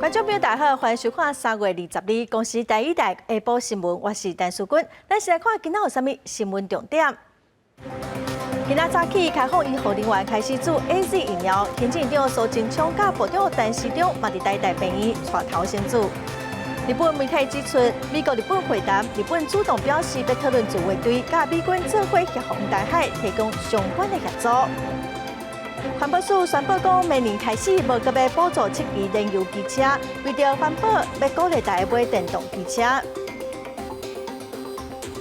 观众朋友大家好，欢迎收看3月20日公司第一台下晡新闻，我是陈淑君。咱先来看今仔有啥物新闻重点。今仔早起，开放医护人员开始注 AZ 疫苗，行政长苏贞昌甲部长陈时中嘛伫第一台病院带头先注。日本媒体指出，美国日本会谈，日本主动表示要讨论自卫队甲美军做伙协防台海，提供相关的协助。环保署宣布讲，明年开始无搁要补助7支燃油机车，为着环保，要鼓励大家买电动机车。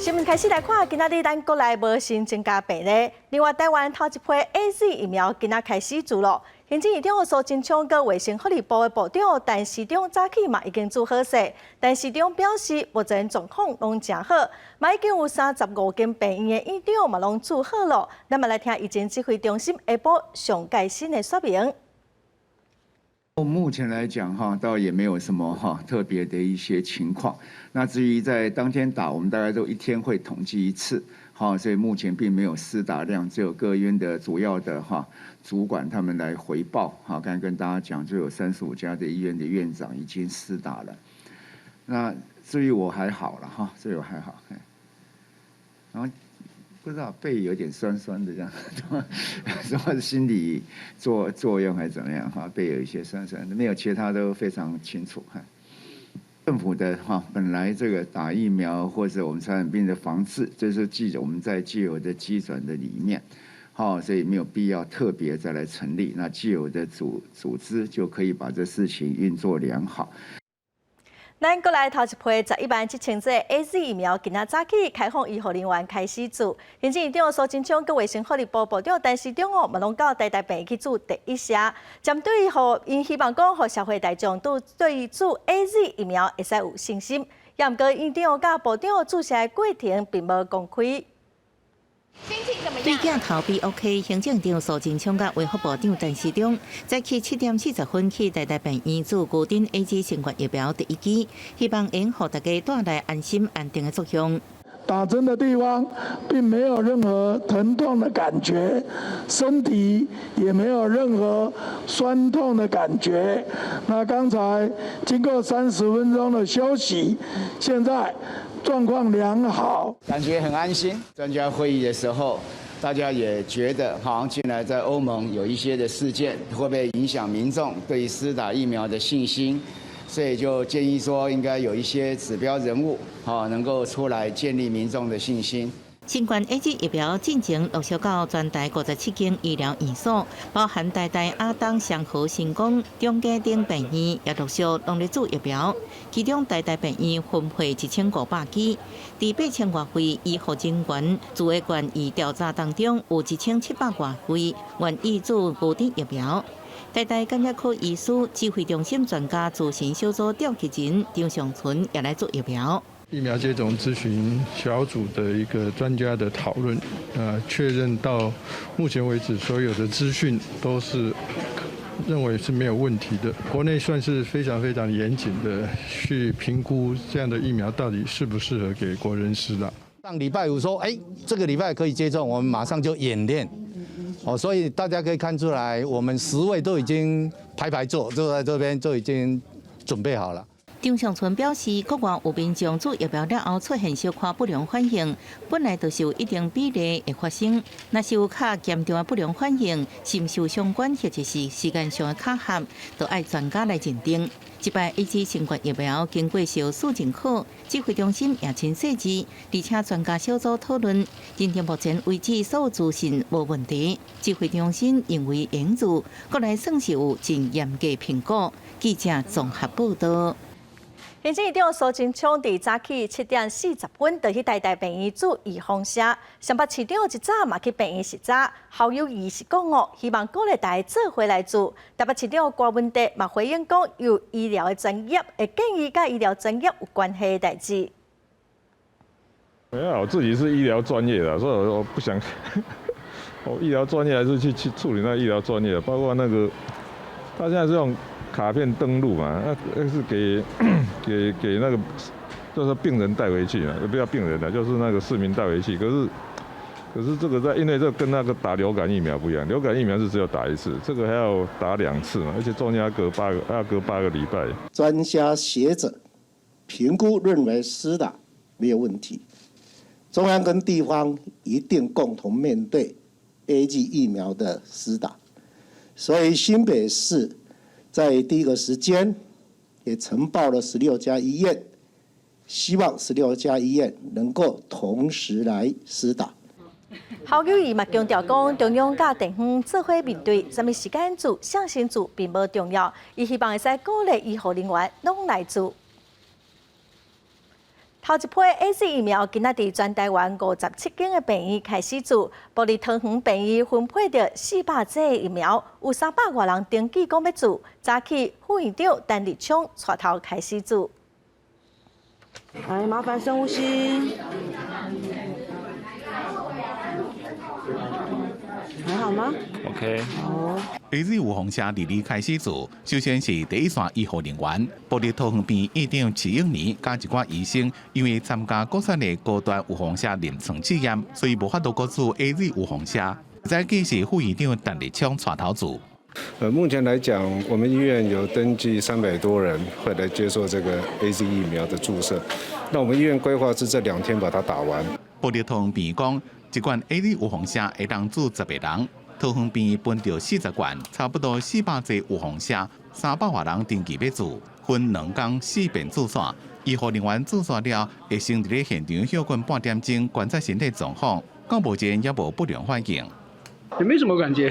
新闻开始来看，今仔日咱国内无新增加病例。另外，台湾头一批 AZ 疫苗今仔开始注入。行政院长苏贞昌跟卫生福利部的部长陈时中早起嘛已经做好势。陈时中表示，目前状况拢真好，嘛已经有35间病院的院长嘛拢做好了。咱们来听疫情指挥中心下晡上最新的说明。目前来讲倒也没有什么特别的一些情况。那至于在当天打，我们大概都1天会统计一次，所以目前并没有施打量，只有各医院的主要的主管他们来回报。刚才跟大家讲，就有35家的医院的院长已经施打了。那至于我还好了这我还好。然后不知道背有点酸酸的这样，什么心理作用还是怎么样背有一些酸酸的，没有其他都非常清楚政府的本来这个打疫苗或者我们传染病的防治，这是我们在既有的基准的里面，所以没有必要特别再来成立。那既有的组织就可以把这事情运作良好。咱国内头一批117000剂 AZ 疫苗，今仔早起开放医护人员开始注。行政院长苏贞昌跟卫生福利部部长陈时中嘛拢到台病院去注第一社。针对因希望讲，互社会大众对于注 AZ 疫苗会使有信心。也毋过，院长甲部长注射的过程并无公开。对镜头比 OK， 行政长苏贞昌甲卫福部长陈时中早起7点40分去台病院做固定 AZ 新冠疫苗第一剂，希望能予大家带来安心安定的作用。打针的地方并没有任何疼痛的感觉，身体也没有任何酸痛的感觉。那刚才经过30分钟的休息，现在状况良好，感觉很安心。专家会议的时候，大家也觉得好像近来在欧盟有一些的事件，会不会影响民众对于施打疫苗的信心？所以就建议说，应该有一些指标人物，能够出来建立民众的信心。新冠 AZ 疫苗进前陆续到全台57间医疗院所，包含台大、阿东、祥和、成功、中嘉等病院，也陆续拢咧注疫苗。其中台大病院分配1500剂，伫8000多位医护人员自卫权益调查当中，有1700多位愿意注固定疫苗。台大感染科医师指挥中心专家咨询小组召集人张尚存也来做疫苗。疫苗接种咨询小组的一个专家的讨论，确认到目前为止所有的资讯都是认为是没有问题的。国内算是非常非常严谨的去评估这样的疫苗到底适不适合给国人施打。上礼拜五说，这个礼拜可以接种，我们马上就演练。所以大家可以看出来，我们10位都已经排坐，坐在这边就已经准备好了。张尚存表示，国外有民众注疫苗了后出现小可不良反应，本来就是有一定比例会发生。若是有较严重的不良反应，是受相关或者是时间上的卡合，都爱专家来认定。这摆 AZ 新冠疫苗经过小数认可，指挥中心也真细致，而且专家小组讨论，认定目前为止所有资讯无问题。指挥中心认为应注，国内算是有真严格评估。记者综合报道。行政院长苏贞昌伫早起7点40分，就去台大病院注预防针。上北市长一早嘛去病院实查，校友仪式讲希望鼓励大家做回来注。台北市长郭文德嘛回应讲，有医疗的专业会建议甲医疗专业有关系的代志。没有，我自己是医疗专业的，所以我不想，我医疗专业还是去处理那医疗专业，包括那个他现在是用卡片登录嘛，那是给那个就是病人带回去嘛，不要病人的，就是那个市民带回去。可可是这个因为这跟那个打流感疫苗不一样，流感疫苗是只有打1次，这个还要打2次嘛，而且中间要隔8个礼拜。专家学者评估认为施打没有问题，中央跟地方一定共同面对 AZ 疫苗的施打，所以新北市在第一个时间也呈报了16家医院，希望16家医院能够同时来施打。侯友宜嘛强调讲，中央甲地方做伙面对，什么时间做、啥时做并无重要，伊希望会使鼓励医护人员拢来做。头一批 AZ 疫苗今仔日全台湾57间的病院开始做，玻璃桃园病院分配着400剂疫苗，有300多人登记讲要做。早起副院长陈立昌带头开始做。来，麻烦深呼吸。还好吗 ？OK。好。AZ 有风车日日开始做，首先是第一线医护人员，玻璃桃园病院院长齐永年加一寡医生，因为参加国产的高端有风车临床试验，所以无法度搁做 AZ 有风车。再继是副院长陈立昌带头做。目前来讲，我们医院有登记300多人会来接受这个 AZ 疫苗的注射。那我们医院规划是这2天把它打完。玻璃桃园病院讲，一罐 AZ 有风车会当住10个人。桃园病院分着40罐，差不多400剂有风车，300多人登记要做，分2天4遍注射。医护人员注射了，会先伫咧现场休困半点钟，观察身体状况，到目前也无不良反应。也没什么感觉，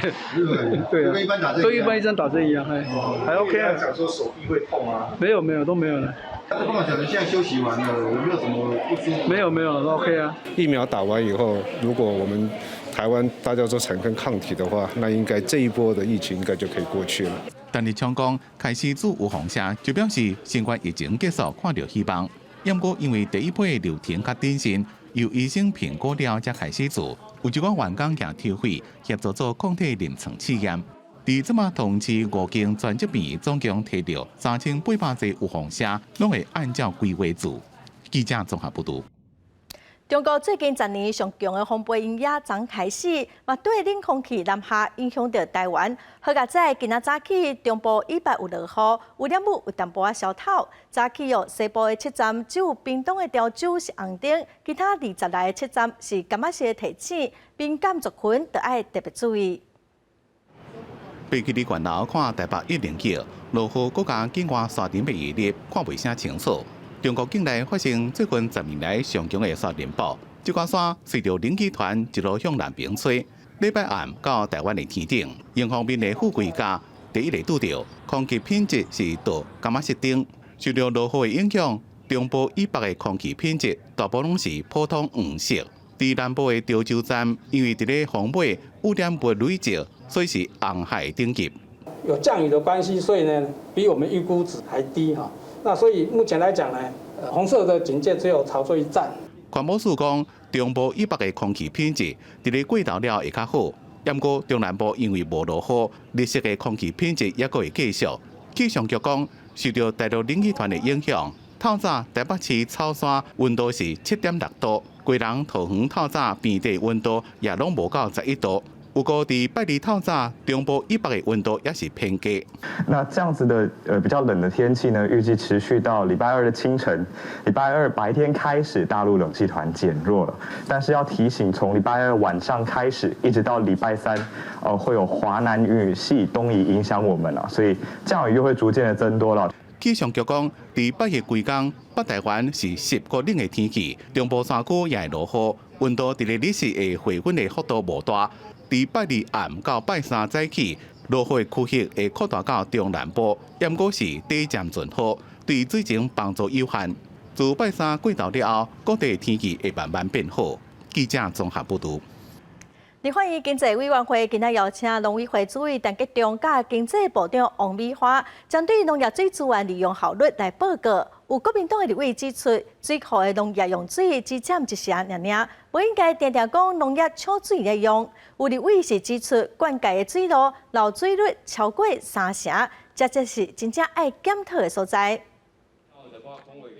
对啊，跟一般医生打针一样，还 OK 啊。讲说手臂会痛啊？没有都没有了。但是刚刚讲的现在休息完了，有没有什么不舒服？没有都 OK 啊。疫苗打完以后，如果我们台湾大家都产生抗体的话，那应该这一波的疫情应该就可以过去了。陈立昌讲，开始做有风车，就表示新冠疫情结束，看到希望。不过因为第一批流程较谨慎，由医生评估了才开始做。有一个员工也抽血协助做抗体临床试验。伫这么同期5间专职病院总共摕到3800剂有风车，拢会按照规划做。记者综合报道。中国最近10年上强的风暴影也昨开始，嘛对冷空气南下影响到台湾。好佳在今仔早起中部100有落雨，有点雾有淡薄仔小透。早起西部的7站只有屏东的潮州是红灯，其他20来的7站是柑仔色的提醒，敏感族群就要特别注意。飞机伫悬楼看台北109，落雨国家境外沙尘被移入，看袂啥清楚。中国境内发生最近10年来上强的沙尘暴，这挂山随着冷气团一路向南边吹，礼拜暗到台湾的天顶，迎方面的富贵家第一个拄到，空气品质是到柑仔色顶。受到落雨的影响，中部以北的空气品质大部分拢是普通黄色。伫南部的潮州站，因为伫咧风尾污染物累积，所以是红海顶级。有降雨的关系，所以呢，比我们预估值还低哈。那所以目前来讲呢，红色的警戒只有潮州一站。环保署讲，中部以北的空气品质伫咧过头了会较好，不过中南部因为无落雨，绿色的空气品质也阁会继续。气象局讲，受到大陆冷气团的影响，透早台北市草山温度是7.6度，贵人桃园透早平地温度也拢无到11度。不过，伫拜二透早，中部以北的温度也是偏低。那这样子的比较冷的天气呢，预计持续到礼拜2的清晨。礼拜2白天开始，大陆冷气团减弱了，但是要提醒，从礼拜2晚上开始，一直到礼拜3，会有华南雨系东移影响我们了，所以降雨又会逐渐的增多了。气象局讲，伫8月规天，北台湾是10个冷的天气，中部山区也会落雨，温度伫咧日时的回温的幅度无大。伫拜2暗到拜3早起，落雨区域会扩大到中南部，不过是短暂阵雨，对水情帮助有限。自拜3过头了后，各地天气会慢慢变好。记者综合报道。立法院经济委员会今仔邀请农委会主委陈吉仲甲经济部长王美花，针对农业水资源利用效率来报告。有国民党的立委指出，水库的农业用水只占1成尔，不应该常常讲农业储水来用。有立委是指出，灌溉的水路漏水率超过3成，这是真正爱检讨的所在。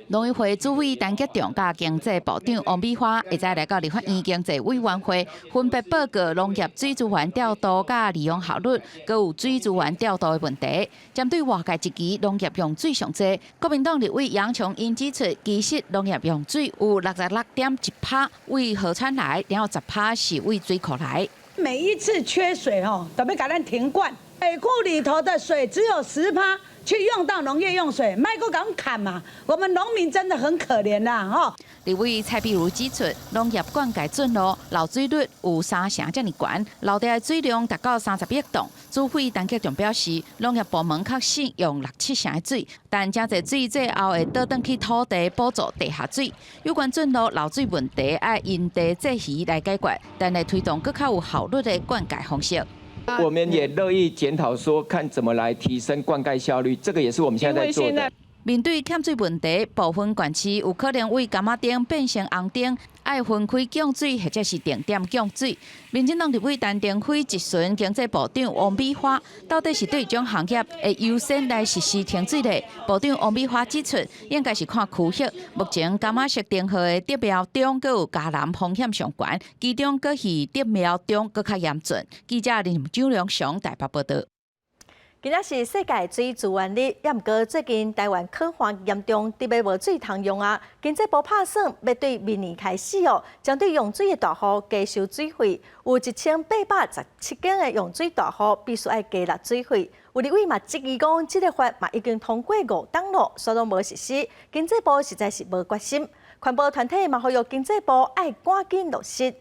农委会主委陈吉仲甲经济部长王美花会再来到立法院经济委员会，分别报告农业水资源调度甲利用效率，搁有水资源调度的问题。针对外界一期农业用水上济，国民党立委杨琼英指出，其实农业用水有66.1%为河川来，然后10%是为水库来。每一次缺水都要给咱停灌，水库里头的水只有10%。去用到农业用水，卖个港砍嘛，我们农民真的很可怜啦哈。立委蔡碧如指出，农业灌溉准路漏水率有3成这么悬，漏地的水量达到30亿吨。主委陈吉仲表示，农业部门确实用6-7成的水，但真侪水最后会倒转去土地补助地下水。有关准路漏水问题，要因地制宜来解决，但来推动更较有效率的灌溉方式。我们也乐意检讨说，看怎么来提升灌溉效率，这个也是我们现在在做的。面对欠水问题，部分县市有可能为柑仔顶变成红顶，爱分开降水或者是定点降水。民进党立委陈定辉质询经济部长王美花，到底是对种行业会优先来实施停水呢？部长王美花指出，应该是看区域，目前柑仔色灯号的得苗中，佮有加蓝风险上悬，其中佮是得苗中佮较严峻。记者林周良上台北报道。今仔是世界水资源日，也毋过最近台湾渴旱严重，特别无水通用啊。经济部拍算要对明年开始针对用水的大户加收水费，有1817间的用水大户必须要加纳水费。有立委嘛质疑讲，这个法嘛已经通过5档了，所以无实施。经济部实在是无决心，环保团体嘛呼吁经济部要赶紧落实。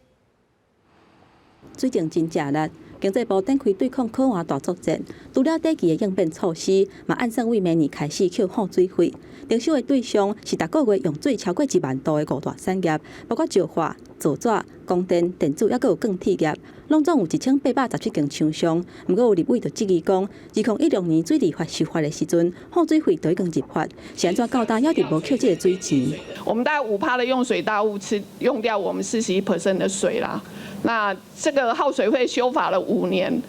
水情真正力。经济部展开对抗可旱大作战，除了短期的应变措施，嘛按算为明年开始扣放水费。征收的对象是逐个月用水超过1万度的5大产业，包括石化、造纸、光电、电子，还佫有钢铁业，拢总有1817间厂商。毋过有立委就质疑讲，2016年水利法修法的时阵，放水费就已经入法，是安怎到今还直无扣这个水钱？我们大概5%的用水大户用掉我们41%的水啦。那这个耗水费修法了5年，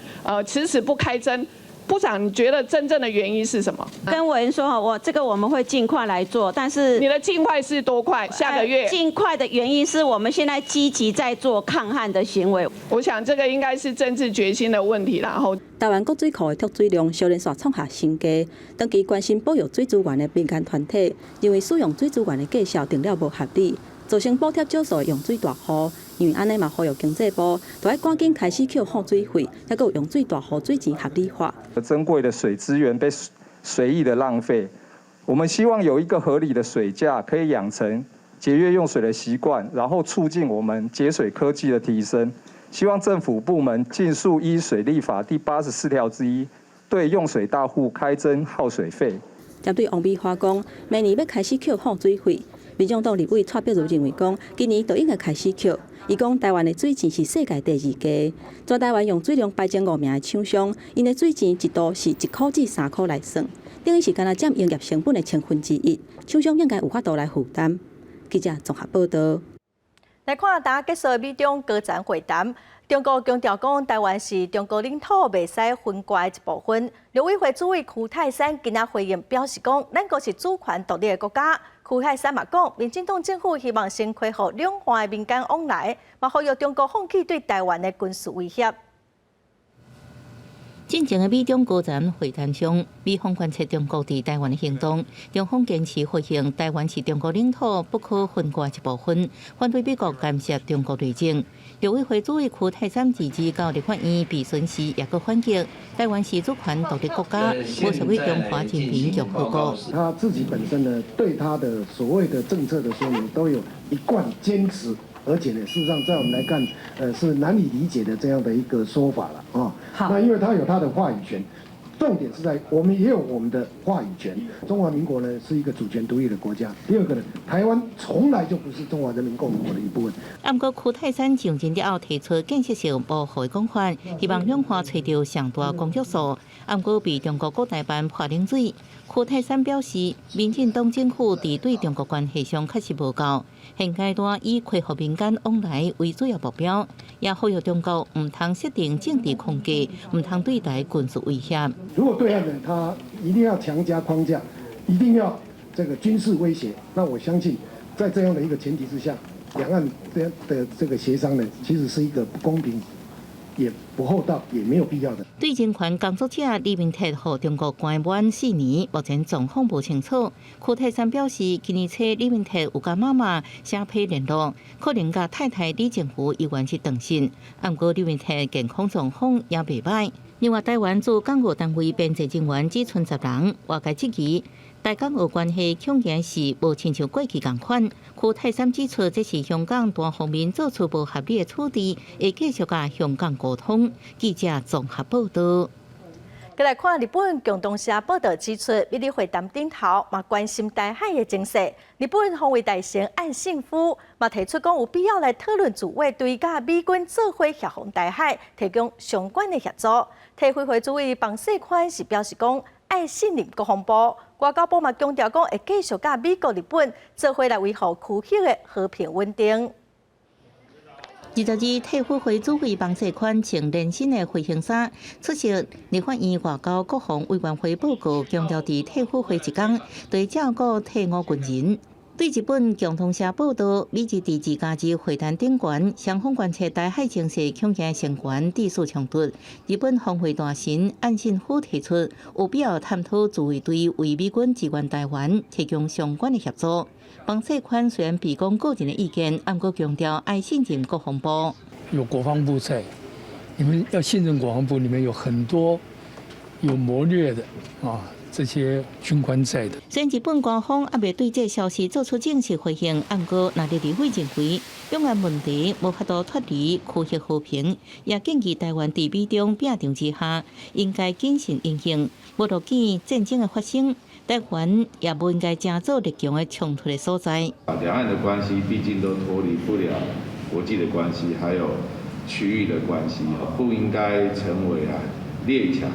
迟迟不开征，部长，你觉得真正的原因是什么？跟委员说我们会尽快来做，但是你的尽快是多快？下个月？尽快的原因是我们现在积极在做抗旱的行为。我想这个应该是政治决心的问题啦。台湾国水库的脱水量小连续创下新低，长期关心保育水资源的民间团体认为使用水资源的计效定了无合理，造成补贴少数的用水大户。因为安尼嘛，呼吁经济部就要赶紧开始扣放水费，还有用水大户水钱合理化。珍贵的水资源被随意的浪费，我们希望有一个合理的水价，可以养成节约用水的习惯，然后促进我们节水科技的提升。希望政府部门尽速依水利法第84条之一，对用水大户开征耗水费。针对王美花讲，明年要开始扣放水费，民众党立委蔡碧如认为讲，今年就应该开始扣。伊讲台湾的水钱是世界第2低，全台湾用水量排前5名的厂商，因的水钱一度是1块至3块来算，等于是敢若占营业成本的1/1000，厂商应该有法度来负担。记者综合报道。来看大家结束的美中高层会谈，中国强调讲台湾是中国领土，袂使分割的一部分。陆委会主委屈泰山今仔回应表示讲，咱国是主权独立的国家。屈泰山嘛讲，民进党政府希望先恢复两岸的民间往来，嘛呼吁中国放弃对台湾的军事威胁。进前的美中高层会谈中，美方观察中国伫台湾的行动，中方坚持回应台湾是中国领土，不可分割一部分，反对美国干涉中国内政。陆委会主委屈泰山自治到立法院备询时，也个反击台湾是主权独立国家，无属于中华人民共和国。他自己本身呢，对他的所谓的政策的说明，都有一贯坚持。而且呢，事实上，在我们来看，是难以理解的这样的一个说法了啊。那因为他有他的话语权，重点是在我们也有我们的话语权。中华民国呢是一个主权独立的国家。第二个呢，台湾从来就不是中华人民共和国的一部分。不过，屈泰山上任了后提出建设性保护的讲法，希望两岸找到上大公约数。不过，被中国国台办泼冷水。屈泰山表示，民进党政府伫对中国关系上确实无够，现阶段以恢复民间往来为主要目标，也呼吁中国唔通设定政治框架，唔通对台军事威胁。如果对岸呢，他一定要强加框架，一定要这个军事威胁。那我相信，在这样的一个前提之下，两岸的这个协商呢，其实是一个不公平。也不厚道，也没有必要的。对人权工作者李明泰和中国关满4年，目前状况不清楚。柯泰山表示，今年初李明泰有甲妈妈写批联络，可能甲太太李政府有关系断线。不过李明泰健康状况也袂歹。另外，台湾驻港澳单位编制人员只剩10人，外界质疑台港澳关系恐惊是无亲像过去同款。柯泰山指出，这是香港单方面做出无合理的处置，会继续甲香港沟通。记者综合报道。再来看日本共同社报道指出，美丽会谈顶头嘛关心台海的情势。日本防卫大臣岸信夫嘛提出讲有必要来讨论自卫队甲美军做伙协防台海，提供相关的协助。替会会主委彭世宽是表示讲，爱信任国防部。外交部嘛强调讲，会继续甲美国、日本做伙来维护区域的和平稳定。22替副会主委彭世宽穿连身的飞行衫出席立法院外交国防委员会报告，强调伫替副会一天，对照顾替伍军人。对日本共同社报道，美日伫自家日会谈顶悬，双方观察台海情势恐惊升悬，地势冲突。日本防卫大臣岸信夫提出，有必要探讨自卫队为美军支援台湾提供相关的协助。彭世宽虽然提供个人的意见，不过强调爱信任国防部。有国防部在，你们要信任国防部，里面有很多有谋略的啊。这些军官在的。虽然日本官方还未对这消息做出正式回应，不过纳日理会认为，两岸问题无法度脱离区域和平，也建议台湾在美中并重之下，应该谨慎应应，无路见战争的发生，台湾也不应该加做日强的冲突的所在。两岸的关系毕竟都脱离不了国际的关系，还有区域的关系，不应该成为列强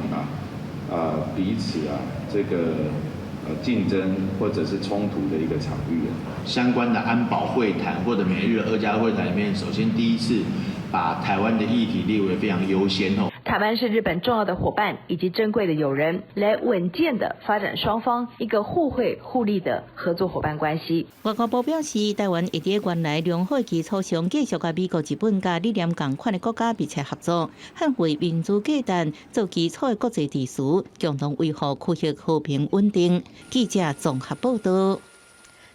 彼此这个竞争或者是冲突的一个场域。相关的安保会谈或者美日2+2会谈里面，首先第一次把台湾的议题列为非常优先哦。台湾是日本重要的伙伴以及珍贵的友人，来稳健的发展双方一个互惠互利的合作伙伴关系。外交部表示，台湾会在原来良好基础上，继续跟美国、日本加理念同款的国家密切合作，捍卫民主价值做基础的国际秩序，共同维护区域和平稳定。记者综合报道。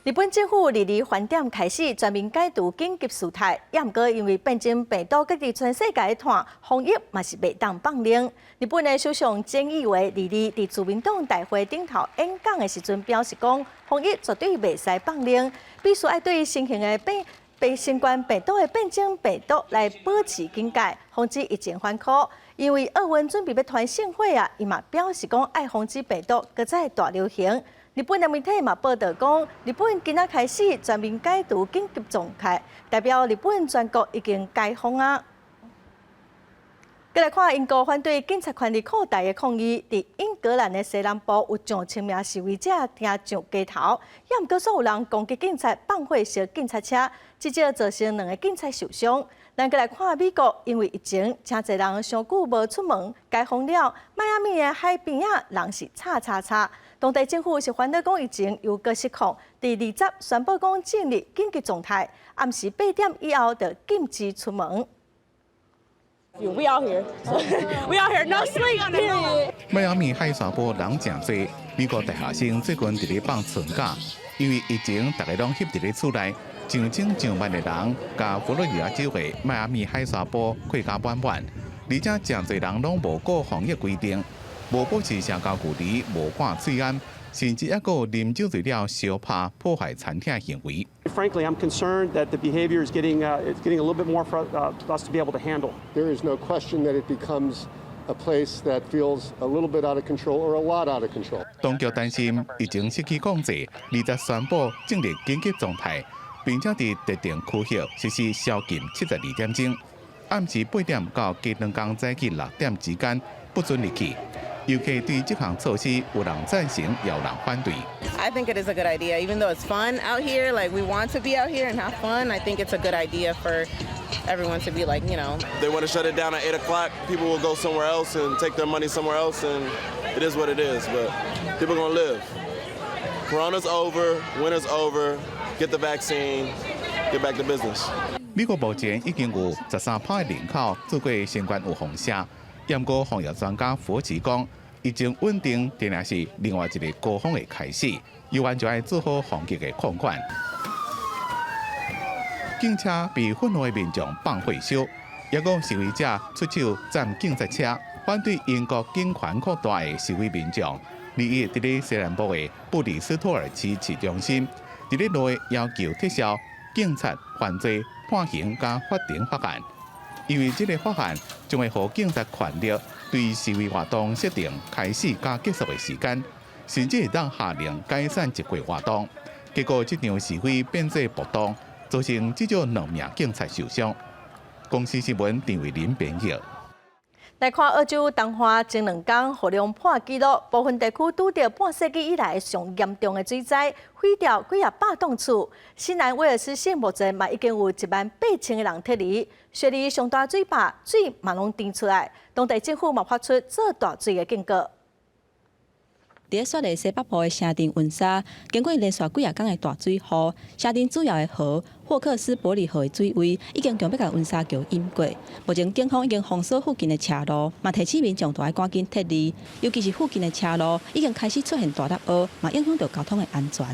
日本政府2日返点开始全面解除紧急事态，也毋过因为变种病毒各地全世界的团防疫嘛是袂当放令。日本的首相菅义伟2日伫自民党大会顶头演讲的时阵表示讲，防疫绝对袂使放令，必须要对新型的被新冠病毒的变种病毒来保持警戒，防止疫情反扩。因为奥运准备要团盛会伊嘛表示讲爱防止病毒搁再大流行。日本的媒体嘛报道讲，日本今仔开始全面解除紧急状态，代表日本全国已经解封啊。再来看英国反对警察权力扩大的抗议，伫英格兰的西南部有上千名示威者挺上街头，也毋过所有人攻击警察，放火烧警察车，至少造成2个警察受伤。咱再来看美国，因为疫情，真侪人上久无出门，解封了，迈阿密的海边人是吵。当地政府是反对讲疫情又搁失控，第20宣布讲进入紧急状态，暗时8点以后就禁止出门。We out here, we out here, no sleep. Period. 迈阿密海沙坡人真多，美国大学生最近伫咧放春假，因为疫情，大家拢翕伫咧厝内，上千上万的人，甲佛罗里达州的迈阿密海沙坡过甲满满，而且真侪人拢无顾防疫规定，无保持社交距离，无挂嘴安，甚至还有啉酒醉了烧拍破坏餐厅行为。Frankly, I'm concerned that the behavior is getting a little bit more for us to be able to handle. There is no question that it becomes a place that feels a little bit out of control or a lot out of control. 当局担心疫情失去控制，20宣布进入紧急状态，并且伫特定区域实施宵禁72点钟，暗时8点到加两天早起6点之间不准入去。尤其对这项措施，有人赞成，也有人反对。I think it is a good idea, even though it's fun out here. Like we want to be out here and have fun. I think it's a good idea for everyone to be like, you know. They want to shut it down at 8 o'clock. People will go somewhere else and take their money somewhere else, and it is what it is. But people are gonna live. Corona's over, winter's over, get the vaccine, get back to business. 美国目前已经有13%的人口做过新冠预防针，不过防疫专家佛奇讲，疫情稳定定然是另外一个高峰的开始，有关就要做好防疫的控管。警车被愤怒的民众放火烧，也有示威者出手占警察车，反对英国警权扩大的示威民众。2日，伫咧西南部的布里斯托尔市市中心，伫咧内要求撤销警察犯罪判刑加法庭法案，因为这个法案将会予警察权力对示威活动设定开始加结束的时间，甚至会当下令解散一过活动。结果，这场示威变作暴动，造成至少2名警察受伤。公司新闻陈伟林编译。来看澳洲东华前2天雨量破纪录，部分地区拄到半世纪以来上严重的水灾，毁掉几啊百栋厝。新南威尔斯县目前嘛已经有18000个人撤离，雪梨上大水坝水嘛拢填出来，当地政府嘛发出做大水的警告。伫雪梨西北部的城镇温莎，经过连续几啊天的大水雨，城镇主要的河霍克斯伯里河的水位已经将要甲温莎桥淹过。目前警方已经封锁附近的车路，嘛提醒民众都要赶紧撤离，尤其是附近的车路已经开始出现大凹凹，嘛影响到交通的安全。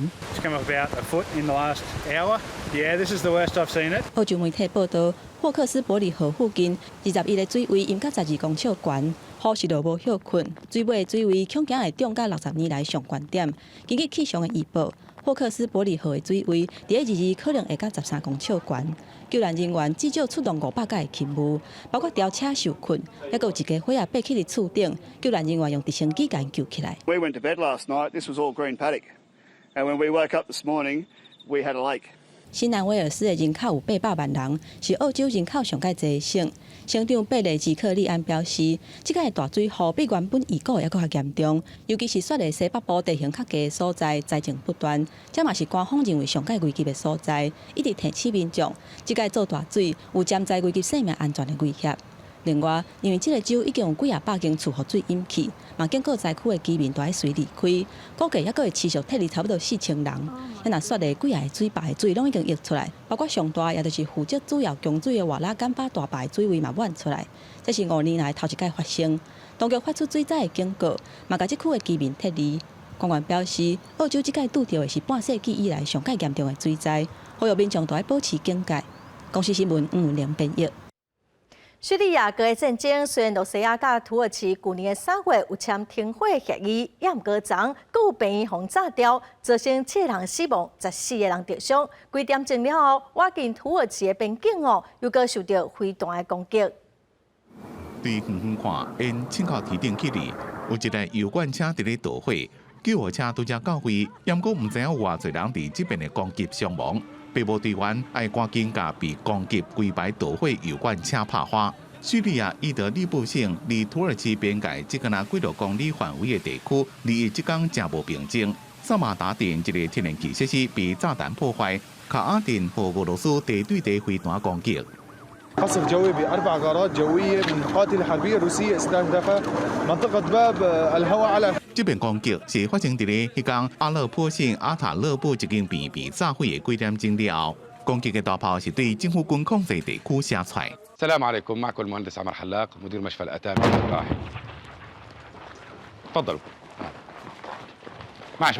澳洲媒体报道，霍克斯伯里河附近21个水位淹到12公尺悬。雨势落无休困，水尾的水位恐惊会涨到60年来上悬点。根据气象的预报，霍克斯伯里河的水位伫22可能会到13公尺悬。救援人员至少出动500架的勤务，包括吊车受困，还有一架火啊爬起伫厝顶，救援人员用直升机将救起来。We went to bed last night. This was all green paddock, and when we woke up this morning, we had a lake. 新南威尔斯的人口有800万人，是澳洲人口上介侪的省。省长贝雷吉克利安表示，即个大水雨比原本预估还佫较严重，尤其是雪梨西北部地形较低的所在，灾情不断，这嘛是官方认为上介危急的所在，一直提醒民众，即个做大水有潜在危及生命安全的威胁。另外，因为这个州已经有几啊百间厝雨水淹去，嘛经过灾区的居民都要随离开，估计还佫会持续撤离差不多4000人。那雪梨几啊个水坝的水拢已经溢出来，包括上大也就是负责主要供水的瓦拉干巴大坝的水位嘛满出来，这是5年来头一届发生。当局发出水灾的警告，嘛甲这区的居民撤离。官员表示，澳洲这届拄到的是半世纪以来上介严重的水灾，呼吁民众都要保持警戒。公司新闻吴文玲编译。叙利亚的战争虽然罗西亚甲土耳其去年3月有签停火协议，也毋过昨有病院轰炸掉，造成7个人死亡，14个人受伤。几点钟了后，挖进土耳其的边境又搁受到飞弹的攻击。对远远看，因凊口天顶起哩，有一台油罐车伫咧倒火，救护车拄则到位，也毋过毋知影有偌侪人伫这边的攻击伤亡。被捕队员要赶紧甲被攻击规排倒火油罐车拍花。叙利亚伊德利布省离土耳其边界只敢若几多公里范围的地区，离即天真无平静。萨马达镇一个天然气设施被炸弹破坏，卡阿镇和俄罗斯地对地飞弹攻击。قصف جوي ب4 غارات جوية من القوات الحربية الروسية استهدف منطقة باب الهواء على 这边攻击是发生伫咧迄间阿勒颇省阿塔勒布一间病被炸毁的几点钟了后，攻击的大炮是对政府军控制地区射出。السلام عليكم معكم المهندس عمر حلاق مدير مشفى الاتاري الجراحي. تفضلوا. معلش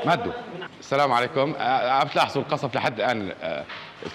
هدوا السلام عليكم. عم تلاحظوا القصف لحد الان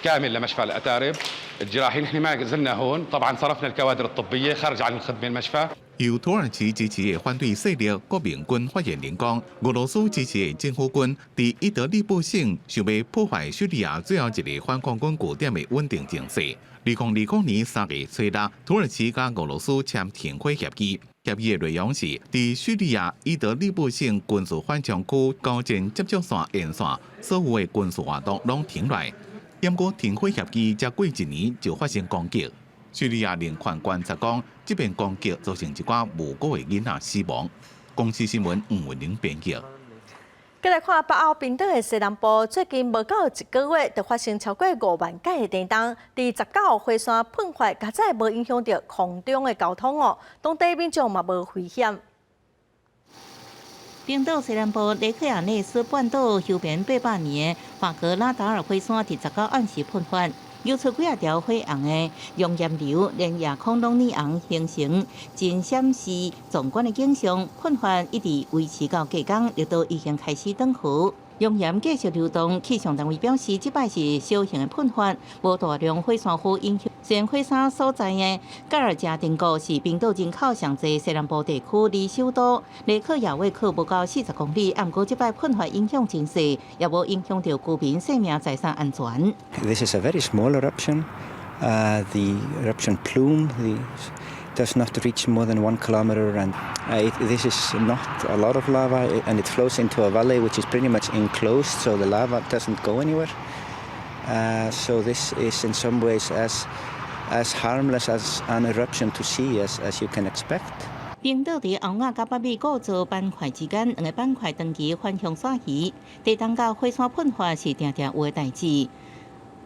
كامل لمشفى الاتارب الجراحي. نحن ما زلنا هون، طبعا صرفنا الكوادر الطبيه خارج عن الخدمه المشفى. 由土耳其支持的反对势力国民军发言人讲，俄罗斯支持的政府军伫伊德利布省想要破坏叙利亚最后一个反抗军据点的稳定情势。2020年3月初6，土耳其甲俄罗斯签停火协议。协议的内容是，伫叙利亚伊德利布省军事缓冲区高建接触线沿线，所有的军事活动拢停来。不过停火协议才过1年就发生攻击。叙利亚人权观察讲，这边攻击造成一寡无辜的囡仔死亡。公司新闻吴文玲编辑。再来看北欧冰岛的西南部，最近无到1个月，就发生超过5万架的电动，伫19号火山喷发，加在无影响到空中的交通当地民众嘛无危险。冰岛西南部雷克雅内斯半岛周边800年的法格拉达尔火山伫19暗时喷发，游出几条火红的熔岩流，连夜空拢neon红形成真闪视壮观的景象。喷发一直维持到隔天，热岛已经开始转雨。熔岩继续流动，气象单位表示，这摆是小型的喷发，无大量火山灰影响。虽然火山所在的盖尔加丁谷是冰岛人口上侪西南部地区离首都雷克雅未克不到40公里，不过这摆喷发影响真细，也无影响到居民生命财产安全。This is a very small eruption. The eruption plume does not reach more than 1 kilometer, and this is not a lot of lava, and it flows into a valley which is pretty much enclosed, so the lava doesn't go anywhere. So this is in some ways as harmless as an eruption to see as you can expect. 冰岛伫欧亚甲北美各座板块之间，两个板块长期反向耍鱼，地动甲火山喷发是常常有诶代志。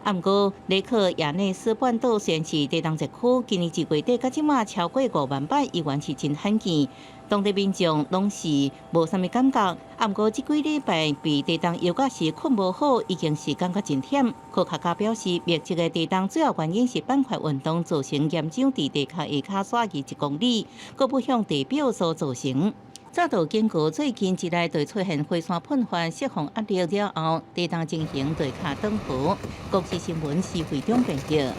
不过，雷克雅内斯半岛虽然是地动热区，今年1月底到即马超过5万摆，依然是真罕见。当地民众拢是无啥物感觉。不过，这几礼拜被地动摇到时困无好，已经是感觉真忝。科学家表示，灭这个地动主要原因是板块运动造成岩浆伫地壳下骹刷去1公里，各不向地表所造成。早到经过最近一来对出现火山喷发释放压力了后，地动情形对卡转好。国际新闻是会中报道。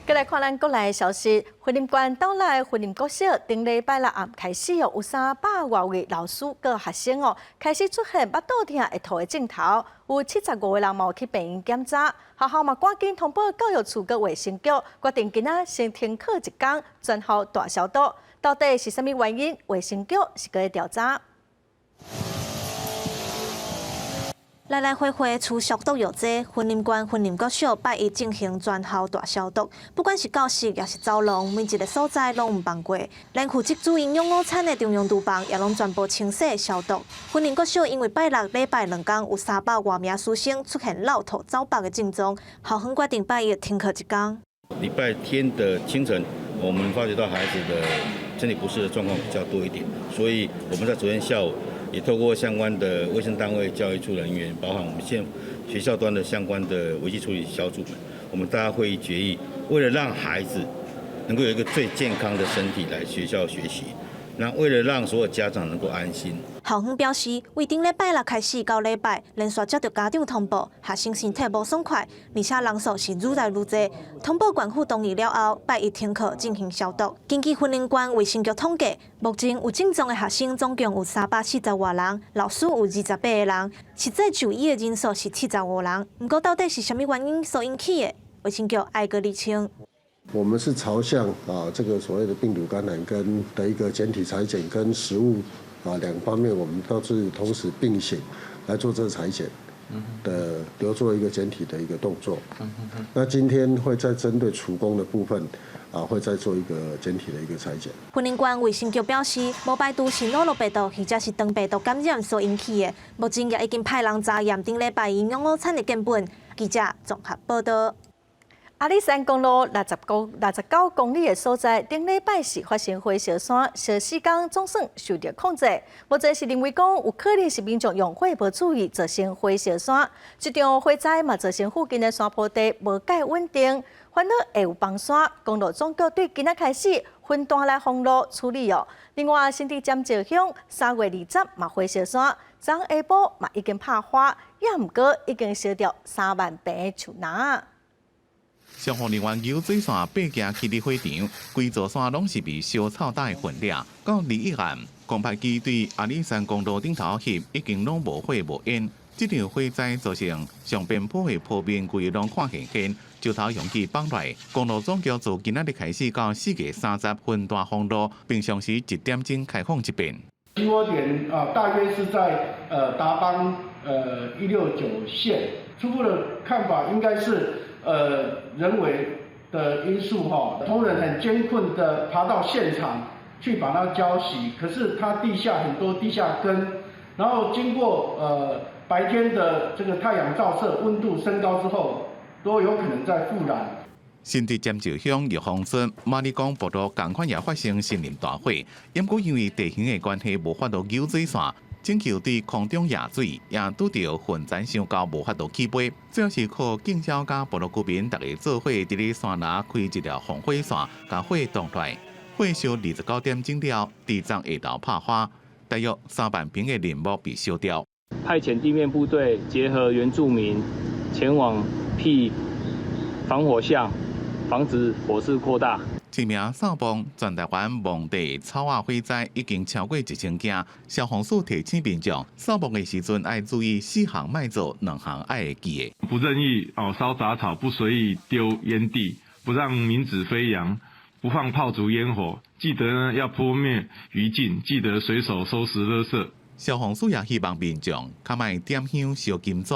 再来看咱国内的消息，云林县岛内云林国小顶礼拜六暗开始有300多位老师佮学生开始出现腹肚痛、会吐的症头，有75个人冇去病院检查，学校嘛赶紧通报教育处佮卫生局，决定今仔先停课1天，全校大消毒。到底是啥物原因？卫生局是搁在调查。来来回回除消毒药剂，云林县云林国小拜一进行全校大消毒，不管是教室也是走廊，每一个所在拢唔放过，连负责煮营养午餐的中央厨房也拢全部清洗消毒。云林国小因为拜六、礼拜2天有300多名师生出现落吐、走饱的症状，校方决定拜一停课1天。礼拜天的清晨，我们发觉到孩子的身体不适的状况比较多一点，所以我们在昨天下午也透过相关的卫生单位、教育处人员，包含我们现学校端的相关的危机处理小组们，我们大家会议决议，为了让孩子能够有一个最健康的身体来学校学习，那为了让所有家长能够安心。校方表示，为顶礼拜六开始到礼拜，连续接到家长通报，学生身体无爽快，而且人数是愈来愈多。通报县府同意了后，拜一停课进行消毒。根据云林县卫生局统计，目前有症状的学生总共有340多人，老师有28个人，实际就医的人数是75人。不过，到底是什么原因所引起的？卫生局爱个厘清。我们是朝向这个所谓的病毒感染跟的一个检体采检跟食物2方面，我们都是同时并行来做这个采检的，留做一个检体的一个动作。那今天会再针对厨工的部分会再做一个检体的一个采检。云林县卫生局表示，无排除是诺罗病毒或者是肠病毒感染所引起的，目前也已经派人查验顶礼拜营养午餐的样本。记者综合报道。阿里山公路69公里的所在，顶礼拜是发生火烧山，烧4天总算受到控制。目前是认为讲有可能是民众用火无注意造成火烧山，这场火灾嘛造成附近的山坡地无介稳定，反而会有崩山。公路总局对今仔开始分段来封路处理哦。另外，新地尖石乡3月20嘛火烧山，昨下晡嘛已经拍花，也毋过已经烧掉3万坪的树林。消防人员由水线爬行去的火场，规座山拢是被烧臭大的混了。到21暗，公派机对阿里山公路顶头翕已经拢无火无烟。这场火灾造成上边坡的坡面规拢看现现，石头用去放来。公路总局从今仔日开始到4月30分段封路，并详时1点钟开放一遍。起火点大约是在达邦169线。初步的看法应该是人为的因素同仁很艰困的爬到现场去把它浇熄，可是它地下很多地下根，然后经过白天的这个太阳照射，温度升高之后，都有可能在复燃。新地尖石乡玉峰村马里港步道同款也发生森林大火，不过因为地形的关系，无法度救水线。征求伫空中压水，也拄到混战伤高，无法度起飞。最后是靠警消甲部落居民大家做伙，伫咧山林开一条防火线，将火挡出来。火烧29点钟了，地藏下头拍花，大约3万平的林木被烧掉。派遣地面部队结合原住民前往辟防火巷，防止火势扩大。一名扫帮全台湾蒙地草瓦火灾已经超过1000件，消防署提醒民众扫帮的时阵要注意4项卖做2项要会记的。不任意烧杂草，不随意丢烟蒂，不让冥纸飞扬，不放炮竹烟火。记得呢要扑灭余烬，记得随手收拾垃圾。消防署也希望民众较莫点香烧金纸，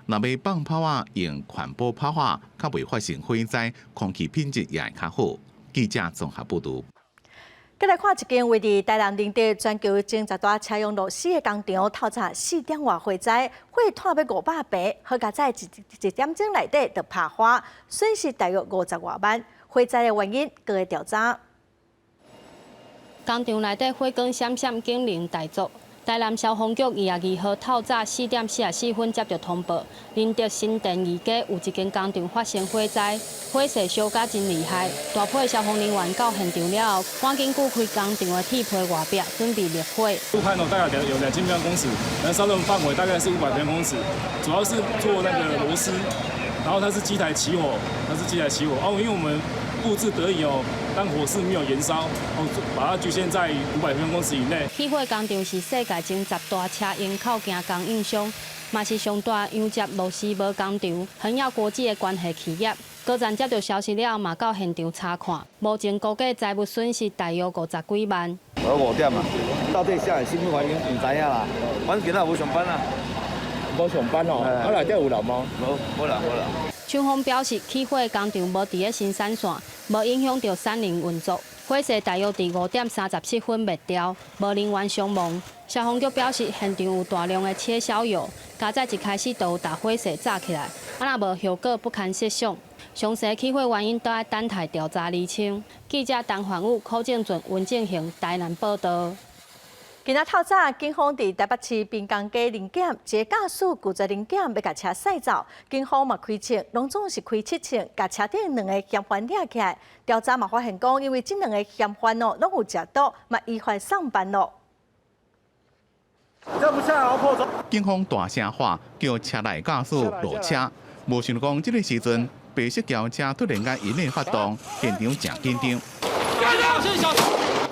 若要放炮啊，用环保炮啊，较袂发生火灾，空气品质也会较好。记者综合报道。再来看一间位伫台南林地全球前10大车用路4个工厂，透早4点外火灾，火炭要500平，好佳在1点钟内底就拍花，损失大约50多万。火灾的原因搁会调查。工厂内底火光闪闪，警铃大作。台南消防局2月2号透早4点44分接到通报，林德新店2街有一间工厂发生火灾，火势烧甲真厉害。大批消防人员到现场了后，赶紧锯开工厂的铁皮外壁，准备灭火。路盘大概有2000平方公尺，燃烧的范围大概是500平方公尺，主要是做那个螺丝，然后它是机台起火，因为我们布置得宜但火势没有延烧，把它局限在500平方公尺以内。起火工厂是世界前10大车用口径供应商，嘛是上大样接螺丝帽工厂，恒耀国际的关系企业。高站接到消息了，嘛到现场查看，目前估计财务损失大约50几万。5点啊，到底啥新闻原因唔知影啦，反正今仔无上班啊。无上班哦，内底有人吗？无人。厂方表示，起火工厂无伫咧生产线，无影响到产能运作。火势大约伫5点37分灭掉，无人员伤亡。消防局表示，现场有大量的切削油，加在一开始就有大火势炸起来，若无效果不堪设想。详细起火原因都要等待调查厘清。记者陈焕武、柯正俊、温正雄台南报道。今仔透早，警方伫台北市滨江街临检，一个驾驶拒绝临检，要甲车驶走。警方嘛开枪，拢总是开7枪，甲车顶2个嫌犯抓起来。调查嘛发现讲，因为这2个嫌犯拢有食毒，嘛依法上班咯。警方大声喊，叫车内驾驶落车。无想讲，这个时阵，白色轿车突然间引领发动，现场真紧张。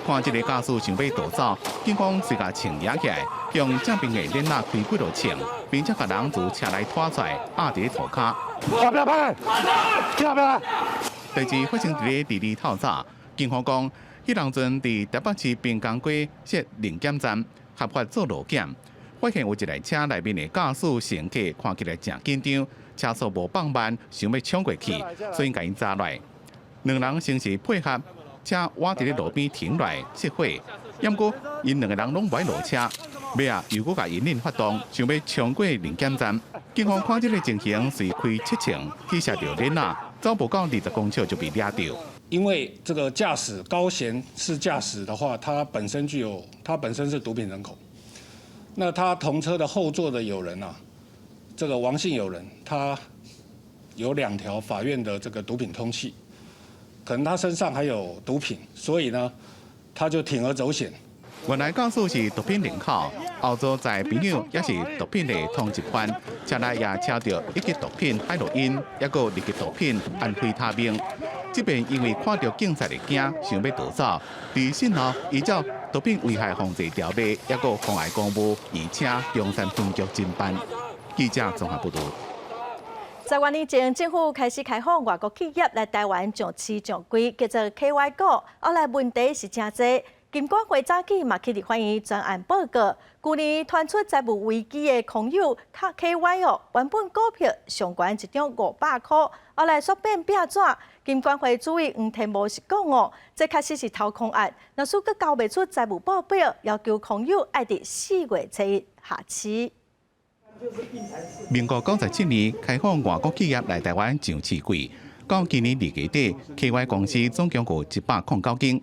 看这个驾驶想要逃走，警方随甲枪压起来，用正边的链拉开几道枪，并且甲人从车内拖出来，压伫涂骹。代志发生伫第2透早，警方讲，迄人阵伫台北市滨江街设临检站合法做路检，发现有一台车内面的驾驶乘客看起来真紧张，车速无放慢，想要冲过去，所以甲因抓来。2人先是配合。车挖伫咧路边停落来熄火，不过因2个人拢袂落车，尾啊又搁甲引领发动，想要冲过临检站。警方看这个情形，是开7枪击射到人啊，走不到20公尺就被抓到。因为这个驾驶高贤是驾驶的话，他本身是毒品人口。那他同车的后座的友人啊，这个王姓友人，他有2条法院的这个毒品通缉。可能他身上还有毒品，所以呢，他就铤而走险。原来驾驶是毒品人口，后座载朋友也是毒品的通缉犯，车内也车到1级毒品海洛因，也有2级毒品安非他命。这边因为看到警察的惊，想要逃走，伫身后依照毒品危害防治条例，也有妨碍公务，而且中山分局侦办。记者综合报道。在多年前，政府开始开放外国企业来台湾上市上柜，叫做 KY 股。后来问题是真多，金管会早起嘛起立欢迎专案报告。去年传出债务危机的空有 KY 哦，原本股票上悬1张500块，后来煞变变怎？金管会主委黄天无是讲哦，这确实是掏空案。若是佮交袂出债务报表，要求空有爱伫4月初1下市。民国97年开放外国企业来台湾上市柜，到今年2月底，KY 公司总共有109间。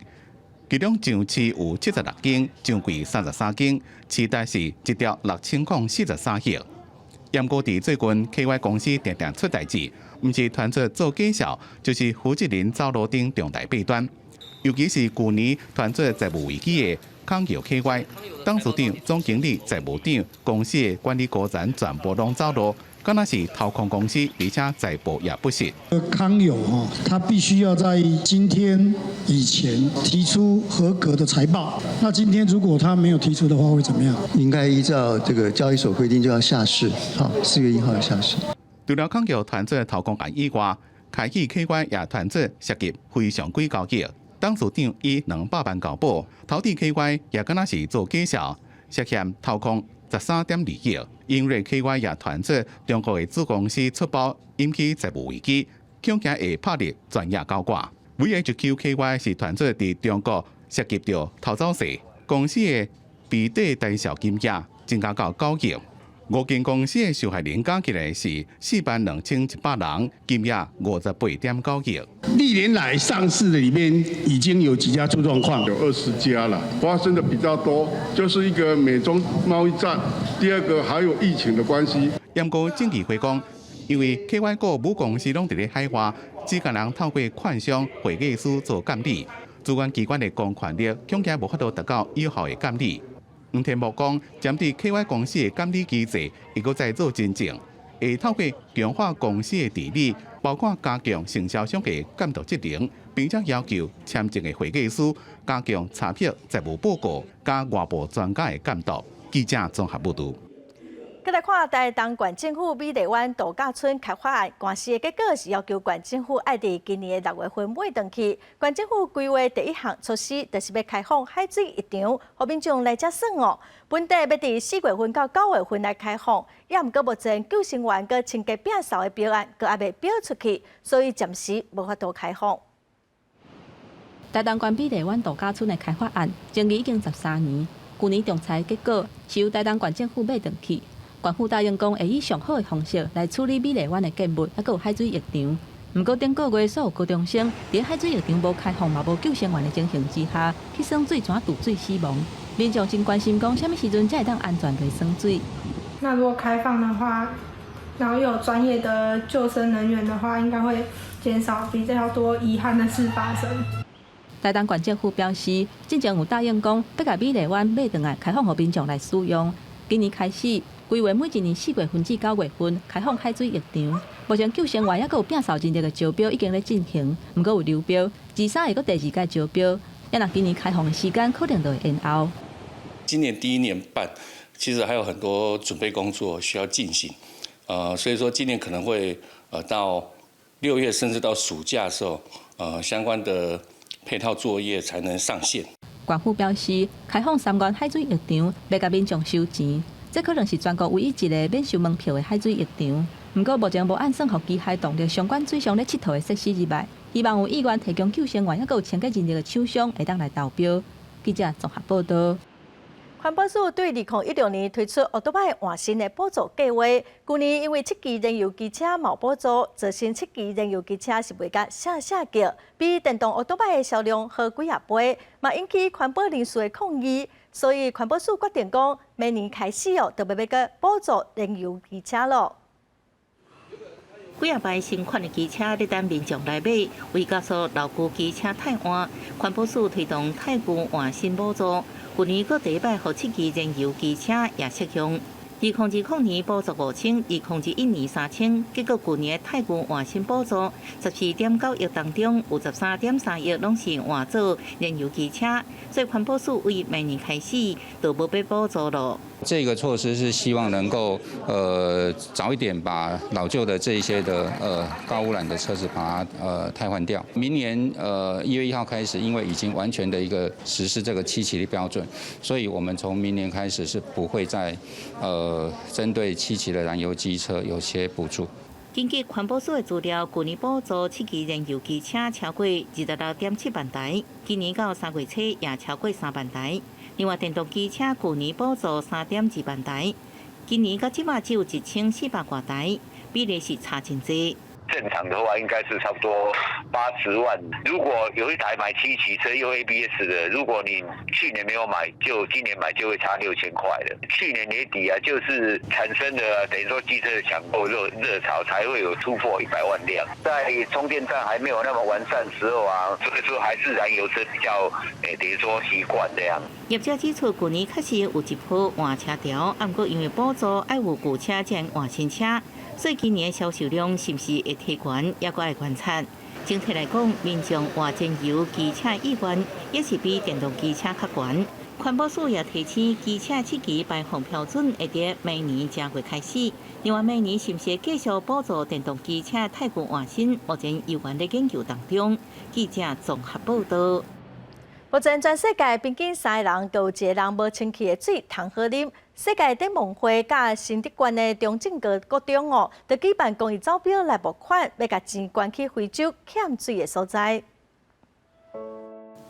其中上市有76间，上柜33间，市值是1兆6043亿。严哥伫最近 KY 公司常常出代志，毋是团队做假销，就是负责人走路顶重大弊端。尤其是去年团队财务危机的康耀 KY， 董事长、总经理、财务长、公司的管理高层全部拢走路，敢若是掏空公司，而且财报也不实。康友他必须要在今天以前提出合格的财报。那今天如果他没有提出的话，会怎么样？应该依照这个交易所规定就要下市，好，4月1号要下市。除了康友团队掏空案以外，开启 KY 也团队涉及非常几交易。董事长以200万交保，投资 KY 也敢若是做假销，涉嫌掏空13.2亿。英瑞 KY 也团队中国的子公司出包，引起财务危机，恐惊会拍入专业高挂。VHQ KY 是团队伫中国涉及到偷走税，公司的比底代销金额增加到9亿。5间公司的受害人加起来是42100人，金额58.9亿。历年来上市的里面已经有几家出状况，有20家了，发生的比较多，就是一个美中贸易战，第二个还有疫情的关系。严哥证监会讲，因为 KY 股母公司拢伫咧海外，只个人透过券商、会计师做监理，主管机关的公权力恐惊无法度达到有效的监理。黄天木讲，针对 KY 公司的监理机制，会搁再做真正，会透过强化公司的治理，包括加强承销商的监督职能，并且要求签证的会计师加强查票、财务报告，加外部专家的监督。记者综合报道。再来看台东县政府美丽湾度假村开发案官司的结果是要求县政府爱伫今年的6月份尾登去。县政府规划第一项措施，就是要开放海水浴场，互民众来遮耍哦。本地要伫4月份到9月份来开放，也毋过目前救生员佮清洁摒扫的标案佮还未标出去，所以暂时无法度开放。台东县美丽湾度假村的开发案争议已经13年，去年仲裁结果是由台东县政府买登去。县府答应讲会以上好的方式来处理美丽湾的建物，还有海水浴场。不过顶个月所有高中生伫海水浴场无开放嘛无救生员的情形之下，去耍水泉溺水死亡。民众真关心讲，什么时阵才会当安全地耍水？那如果开放的话，然后又有专业的救生人员的话，应该会减少比较多遗憾的事发生。台东县政府表示，之前有答应讲要甲美丽湾买回来开放，互民众来使用。今年开始，规划每一年4月份至9月份开放海水浴场。目前救生员也有摒扫人力的招标已经在进行，不过有流标，至少会搁第2届招标。也若今年开放的时间可能就会延后。今年第1年半，其实还有很多准备工作需要进行，所以说今年可能会到6月甚至到暑假的时候，相关的配套作业才能上线。县府表示，开放3元海水浴场要甲民众收钱，这可能是全国唯一一个免收门票的海水浴场。不过目前无按算互机械动力相关水上咧佚佗的设施以外，希望有意愿提供救生员，还有清洁人力的厂商会当来投标。记者综合报道。环保署对2016年推出奥多拜换新的补助计划，去年因为7支燃油机车冇补助，造成7支燃油机车是袂甲下桥，比电动奥多拜的销量好几啊倍，嘛引起环保人士的抗议。所以环保署决定讲，明年开始特别要个补助燃油机车咯。几啊摆新款的机车咧等民众来买，为加速老旧机车汰换，环保署推动汰旧换新补助。去年搁第一摆互7支燃油机车也适用。2020年补助5000，2021年3000，结果去年的汰旧换新补助14.9亿当中，有13.3亿拢是换做燃油机车，所以环保署为明年开始就无要补助了。这个措施是希望能够早一点把老旧的这一些的高污染的车子把它汰换掉。明年1月1号开始，因为已经完全的一个实施这个7期的标准，所以我们从明年开始是不会再针对7期的燃油机车有些补助。根据环保署的资料，去年补助7支燃油机车超过26.7万台，今年到3月初也超过3万台。另外，电动机车去年补助3.2万台，今年到即马只有1400多台，比例是差真多。正常的话，应该是差不多80万。如果有一台买7期车又 ABS 的，如果你去年没有买，就今年买就会差6000块了。去年年底啊，就是产生了等于说机车的抢购热潮，才会有突破100万辆。在充电站还没有那么完善的时候啊，所以说还是燃油车比较等于说习惯这样。业者指出，去年确实有一波换车潮，不过因为补助爱有旧车才换新车，所以今年的销售量是不是会提悬，也阁爱观察。整体来讲，民众换燃油机车意愿也是比电动机车较悬。环保署也提醒，机车7期排放标准会在明年正月开始。另外，明年是不是继续补助电动机车太旧换新，目前有关在研究当中。记者综合报道。目前全世界平均3个人都有1个人无清气的水通好啉。世界灯梦会甲新德县的中正国中哦，就举办公益招标来募款，要甲钱捐去非洲欠水的所在。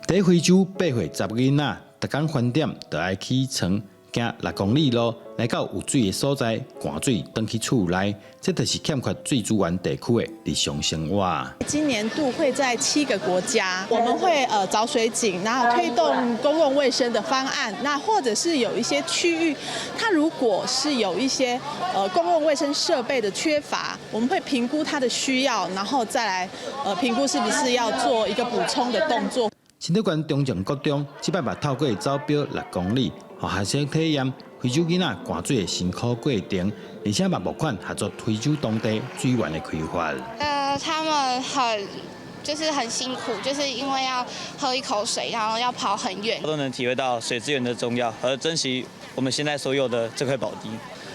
在非洲8岁10个囡仔，逐工饭店就爱起床行6公里路，来到有水的所在，灌水返去厝内，这就是欠缺水资源地区的日常生活。今年度会在7个国家，我们会找水井，然后推动公共卫生的方案。那或者是有一些区域，它如果是有一些公共卫生设备的缺乏，我们会评估它的需要，然后再来评估是不是要做一个补充的动作。新德县中正国中这摆嘛透过招标6公里，让学生体验非洲囡仔灌水的辛苦过程，而且嘛募款合作非洲当地水源的开发。他们很辛苦，就是因为要喝一口水，然后要跑很远。都能体会到水资源的重要，而珍惜我们现在所有的这块宝地。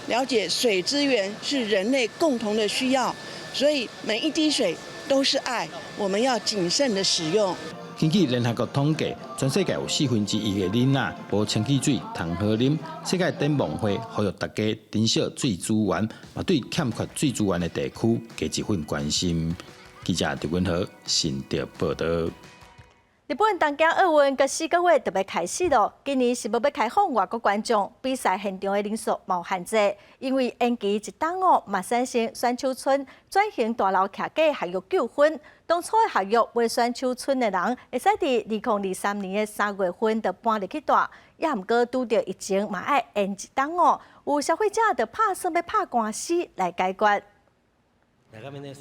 了解水资源是人类共同的需要，所以每一滴水都是爱，我们要谨慎的使用。根据联合国统计，全世界有1/4的囡仔无清气水通好啉。世界灯梦会呼吁大家珍惜水资源，嘛对欠缺水资源的地区加一份关心。记者刘文和新竹报道。日本东京奥运个4个月就要开始咯，今年是要开放外国观众，比赛现场的人数无限制，因为延期一档哦，嘛产生选手村转型大楼徛架合约纠纷。当初的合约为选手村的人，会使伫2023年的3月份就搬入去住，也毋过拄着疫情嘛爱延一档哦，有消费者就拍算要拍官司来解决。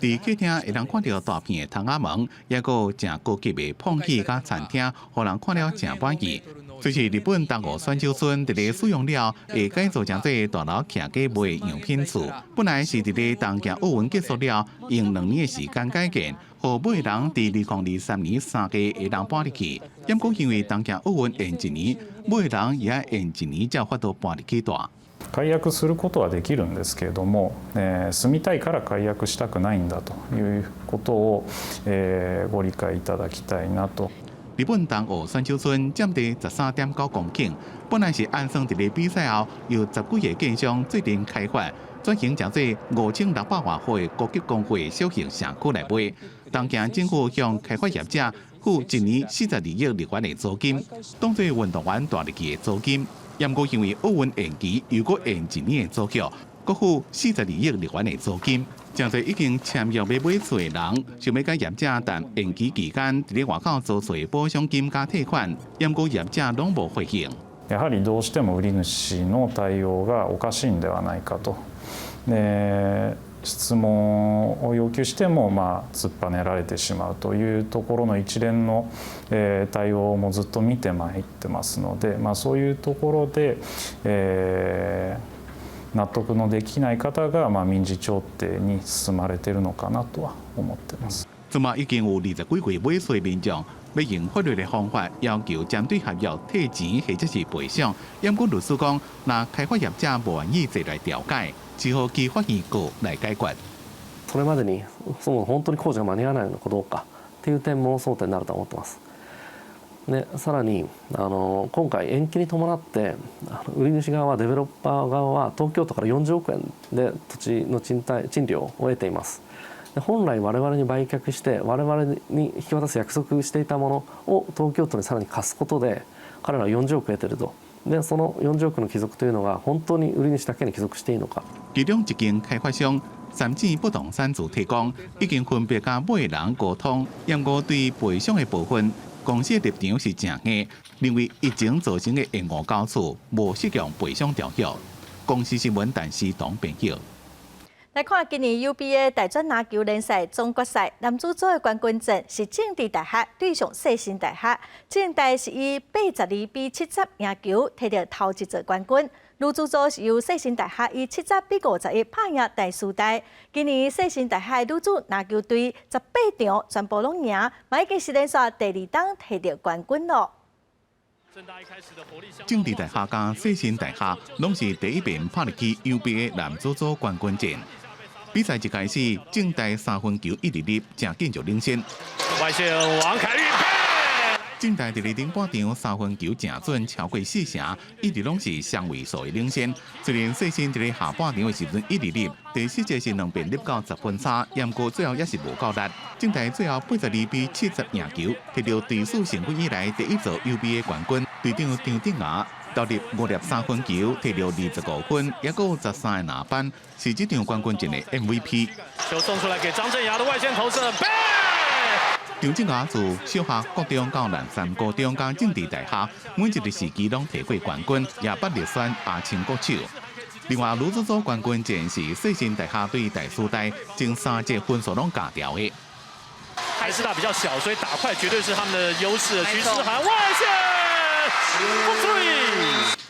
伫客厅会当看到大片的窗仔门，也有正高级的碰器甲餐厅，互人看了正满意。随是日本东湖选手村伫咧使用了，会改造成做大楼徛架卖样品厝。本来是伫咧东京奥运结束了，用2年的时间改建，互买人伫2023年3月会当搬入去。因过因为东京奥运延1年，买人也延1年才法度搬入去住。解約することはできるんですけれども、住みたいから解約したくないんだということを、ご理解いただきたいなと。日本东湖选手村占地13.9公顷，本来是按算伫咧比赛后，由10几个建商最近开发，转型成做5600万户的高级公会小型社区来卖。东京政府向开发业者付1年42亿日元的租金，当做运动员住入去的租金。也毋过因为奥运延期，又搁延1年的租约，搁付42亿日元的租金。真侪已经签约要买厝的人，想要甲业者谈延期期間伫咧外口租厝的補償金加貸款，也毋過業者攏無回應。やはりどうしても売り主の対応がおかしいんではないかと。質問を要求しても突っぱねられてしまうというところの一連の対応もずっと見てまいってますので、そういうところで納得のできない方が民事調停に進まれているのかなとは思ってます。即馬已經有20幾位買厝民眾要用法律的方法要求針對合約退錢或者是賠償，不過律師講，若開發業者無願意坐來調解。只好寄法院告来解決。それまでに本当に工事が間に合わないのかどうかっていう点も争点になると思ってます。でさらに今回延期に伴って売り主側はデベロッパー側は東京都から40億円で土地の賃料を得ています。で本来我々に売却して我々に引き渡す約束していたものを東京都にさらに貸すことで彼らは40億得ていると。でその40億の帰属というのが本当に売り主だけに帰属していいのか。其中一間開發商三井不动产主提供已经分别甲买人沟通，验过对赔偿的部分，公司的立场是正硬，认为疫情造成的延误交厝无适用赔偿条约。公司新闻但是董编辑。来看今年 UBA 大专篮球联赛总决赛，男子组的冠军战是政治大学对上世新大学，政大是以82比70赢球，摕到头一座冠军。女子组是由世新大学以70比51拍赢第四代。今年世新大学女子篮球队18场全部拢赢，嘛已经是连续第2档摕到冠军咯。政治大学加世新大学拢是第一遍拍入去 UBA 男子组冠军战。比赛一开始，政大3分球一直入，正紧就领先。外线王凯玉，政大第二顶半场3分球正准，超过4成，一直拢是双位数的领先。虽然世新伫个下半场的时阵一直入，第4节是2边入到10分差，不过最后也是无够力。政大最后82比70赢球，摕到队史成军以来第一座 UBA 冠军。队长张定雅投入5粒3分球，摕到25分，也有13个拿分，是这场冠军战的 MVP。球送出来给张镇雅的外线投射，张镇雅自小学、国中到南山高中加政治大学，每一个时期拢摕过冠军，也捌入选亚青国手。另外，女子组冠军战是世新大学对第四代，前3届分数拢加掉的。台师大比较小，所以打快绝对是他们的优势。徐诗涵外线。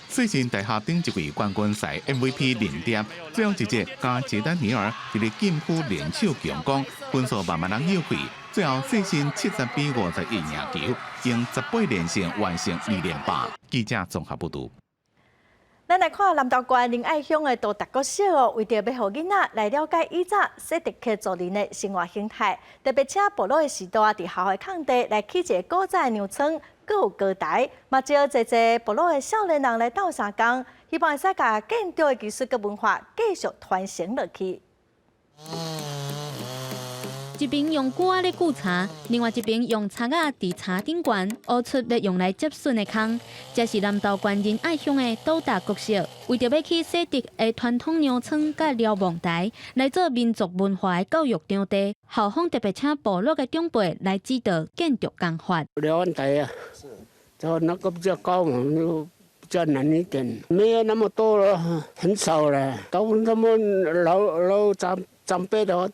世新大学顶一季冠军赛 MVP 连点，最后一节加杰丹尼尔伫个禁区连手强攻，分数慢慢人优惠。最后世新70比51赢球，用18连胜完成2连霸。记者综合报道。咱来看南投县林爱乡的杜达国小哦，为着要让囡仔来了解以早洗涤客族人的生活形态，特别请部落的士大伫校的空地来起一个古早的娘村。阁有高台，嘛招济部落的少年人来斗相共，希望会使甲建筑的技术佮文化继续传承落去。一边用锅仔咧煮茶，另外一边用叉仔伫茶顶悬挖出要用来接水的坑。这是南投县仁爱乡的杜达国小，为着要去洗涤的传统娘村佮瞭望台，来做民族文化的教育场地。校方特别请部落的长辈来指导建筑工法。瞭望台啊，就那个比较高嘛，就比较难一点，没有那么多了，很少了。大部分他们老长辈的话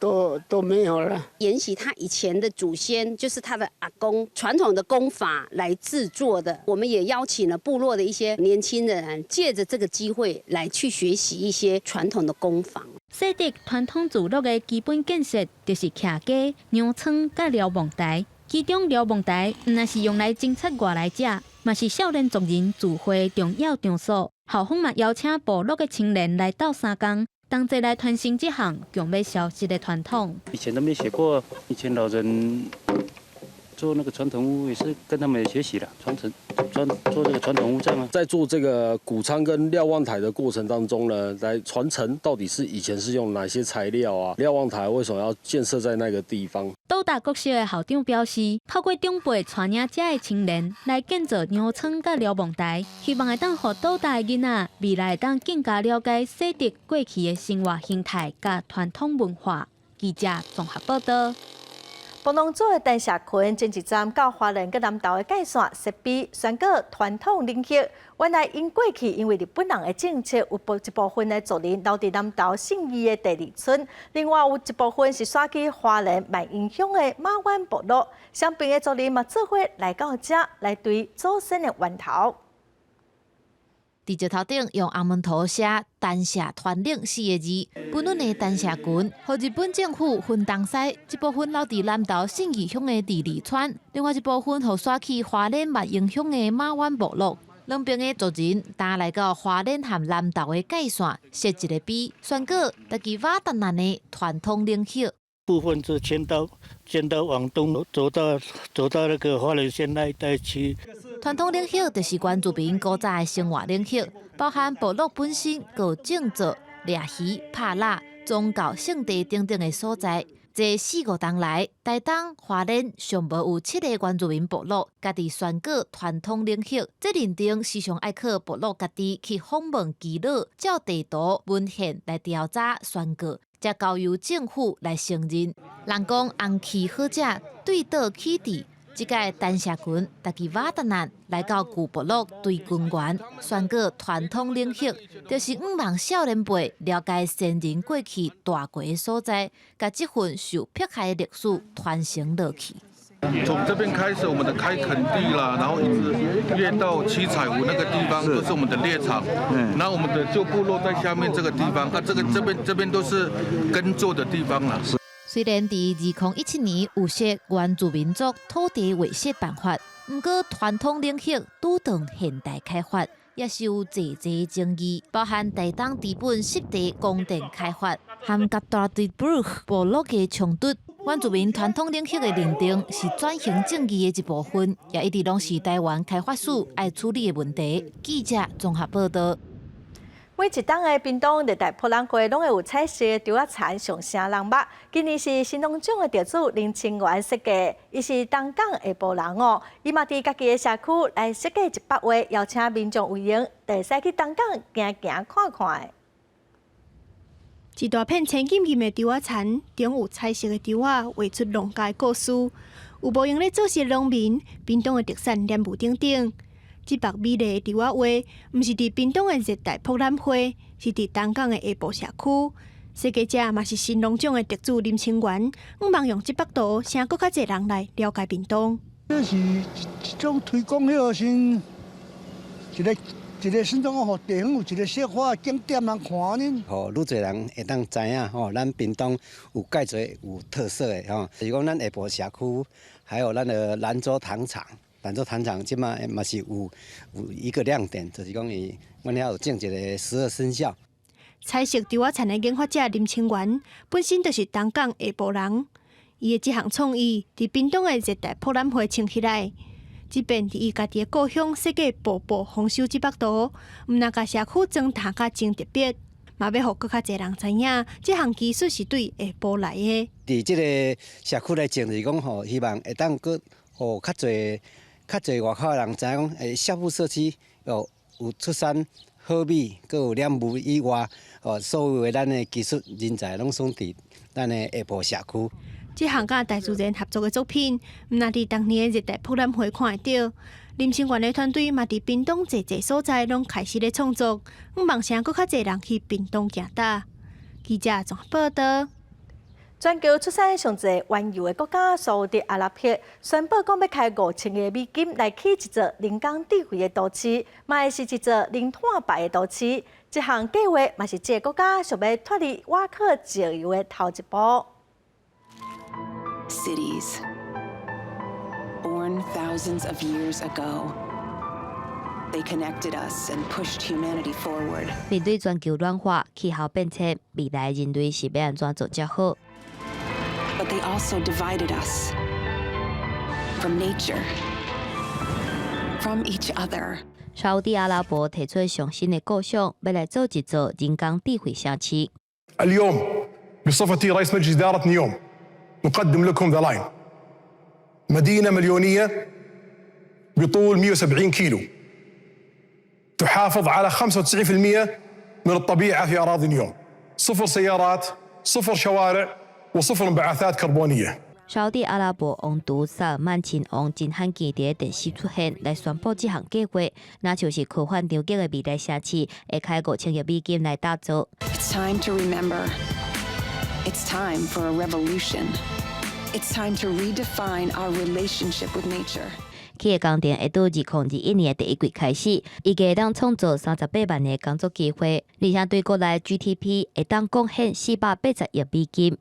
都没有了。沿袭他以前的祖先，就是他的阿公传统的工法来制作的。我们也邀请了部落的一些年轻人，借着这个机会来去学习一些传统的工法。洗涤传统聚落的基本建设，就是徛家、娘村佮瞭望台。其中瞭望台毋但是用来侦测外来者，嘛是少年族人聚会重要场所。校方嘛邀请部落的青年来斗相共。同齐来传承这项强要消失的传统。以前都没学过，以前老人做那个传统屋也是跟他们学习的，做这个传统屋这样啊。在做这个谷仓跟瞭望台的过程当中呢，来传承到底是以前是用哪些材料啊？瞭望台为什么要建设在那个地方？杜达国小的校长表示，透过长辈传领这的青年来建造娘村甲瞭望台，希望会当互杜达的囡仔未来会当更加了解洗涤过去的生活形态甲传统文化。记者综合报道。布农族的单社群前一站到花莲佮南投的界线设备选过传统冷血。原来因过去因为日本人的政策，有一部分的族人留伫南投信义的第二村，另外有一部分是徙去花莲万英乡的马湾部落。相并的族人嘛做伙来到这来对祖先的源头。伫石头顶用红门图写“单社团领4个字，本轮的单社群，和日本政府分东西，一部分留伫南投信义乡的第二村，另外一部分互徙去花莲万英乡的马湾部落。两边的族人搭来到花莲和南投的界线，设一个碑，宣告家己瓦达南的传统领袖。部分是迁到往东，走到那个花莲县那一带去。传统领袖就是原住民古早的生活领袖，包含部落本身、有种植、掠鱼、拍蜡、宗教圣地等等的所在。这4、5冬来，台东、花莲上无有7个原住民部落，家己选过传统领袖。这认定时常爱靠部落家己去访问耆老，照地图、文献来调查选过。才交由政府来承认。人讲红旗好者对倒起地，即届丹霞群搭起瓦达难来到古部落对军员宣告传统领域，就是希望少年辈了解先人过去大过的所在，甲这份受迫害的历史传承落去。从这边开始，我们的开垦地啦，然后一直越到七彩湖那个地方，都是我们的猎场。然后我们的旧部落在下面这个地方，这边都是耕作的地方啦。虽然伫2017年有设原住民族土地划设办法，不过传统领域拄当现代开发，也是有济争议，包含大东地本湿地光电开发，和甲大地布鲁部落的冲突。原住民传统领域的认定是转型正义的一部分，也一直拢是台湾开发署爱处理的问题。记者综合报道。每一档的屏东热带博览会拢会有彩色的稻仔田上城人目。今年是新农奖的得主林清源设计，伊是东港下埔人哦。伊嘛伫家己的社区来设计100位，邀请民众为营，会使去东港行行看看的。一大片青金金的稻仔田，中有彩色的稻仔，画出农家的故事。有无用咧做事的农民，屏东的特产连雾顶顶。这幅美丽的稻仔画，毋是伫屏东的热带博览会，是伫东港的下埔社区。设计者嘛是新农奖的得主林清源，望用这幅图，请更较侪人来了解屏东。这是一种推广迄个新一个新种吼地方有一个小可景点人看呢。吼，愈侪人会当知影吼，咱屏东有介侪有特色的吼，就是讲咱下埔社区，还有咱的兰州糖厂。兰州糖厂即卖嘛是有一个亮点，就是讲伊阮遐有种一个12生肖。彩色稻仔田的研发者林清源本身就是东港下埔人，伊的这项创意伫屏东的热带博览会穿起来。即便伫伊家己的故乡设计步步丰收这幅图，毋但甲社区装塔甲真特别，嘛要互更较侪人知影，这项技术是对下埔来的。伫即个社区来种，就是讲吼，希望会当佮互较侪外口的人知影讲，社区社区有出产好米，佮有染污以外，所有的咱的技术人才拢选伫咱的下埔社区。这项甲大自然合作的作品，毋但伫当年的热带博览会看得到，林清源的团队嘛伫屏东侪所在拢开始咧创作，望请更较侪人去屏东行踏。记者综合报道。全球出产上侪原油的国家沙烏地阿拉伯宣布讲要开5000个美金来起一座人工智慧的都市，嘛是一座零碳排的都市。这项计划嘛是这个国家想要脱离瓦克石油的头一步。Cities, born thousands of years ago, they connected us and pushed humanity forward. 面对全球暖化、气候变迁，未来人类是要安怎做才好？ But they also divided us from nature, from each other. 沙烏地阿拉伯提出上新的构想，要来做一座人工智慧城市。اليوم بصفتي رئيس مجلس إدارة نيوم نقدم لكم ذا لاين مدينة مليونية بطول 170 كيلو تحافظ على 95% من الطبيعة في أراضي نيوم 0 سيارات 0 شوارع وصفر انبعاثات كربونية。沙烏地阿拉伯王储萨爾曼親王真罕見伫電視出現，來宣布這項計劃，那就是科幻條件的未來城市，會開5000億美金來打造。It's time to remember. It's time for a revolution. It's time to redefine our relationship with nature. 企業工程會到2021年第一季開始，預計當創造38萬個工作機會，而且對國內 GDP 會當貢獻480億美金。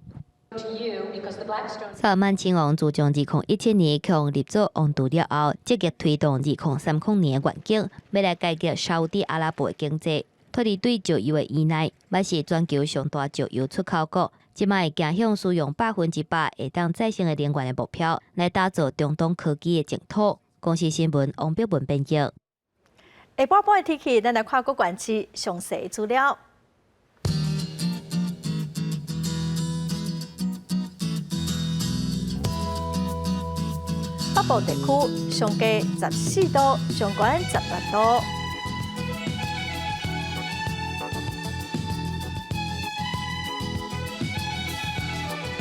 薩爾曼親王自從2017年向立做王儲了後，積極推動2030年的願景，要來改革沙烏地阿拉伯的經濟，脫離對石油的依賴。要是全球上大石油出口國，即賣行向使用100%會當再生的能源的目標，來打造中東科技的淨土。公視新聞王碧文編輯。下半半的天氣，咱來看各縣市詳細資料。北部地區上低14度，上懸16度。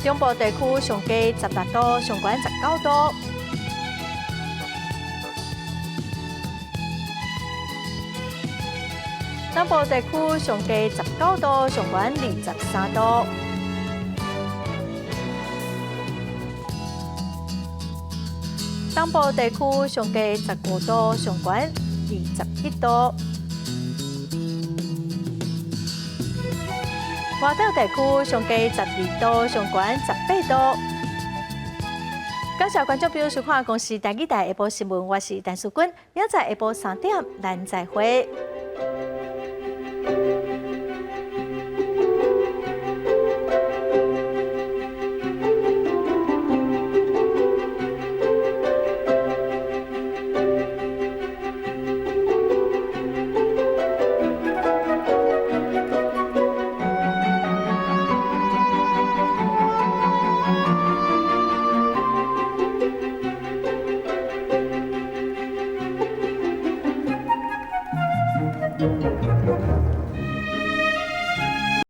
中部地区上低16度，上悬19度。南部地区上低19度，上悬23度。东部地区上低15度，上悬21度。外岛地区上低12度，上悬18度。感谢观众朋友收看《公视台语台下晡新闻》，我是陈淑君，明仔下晡3点咱再会。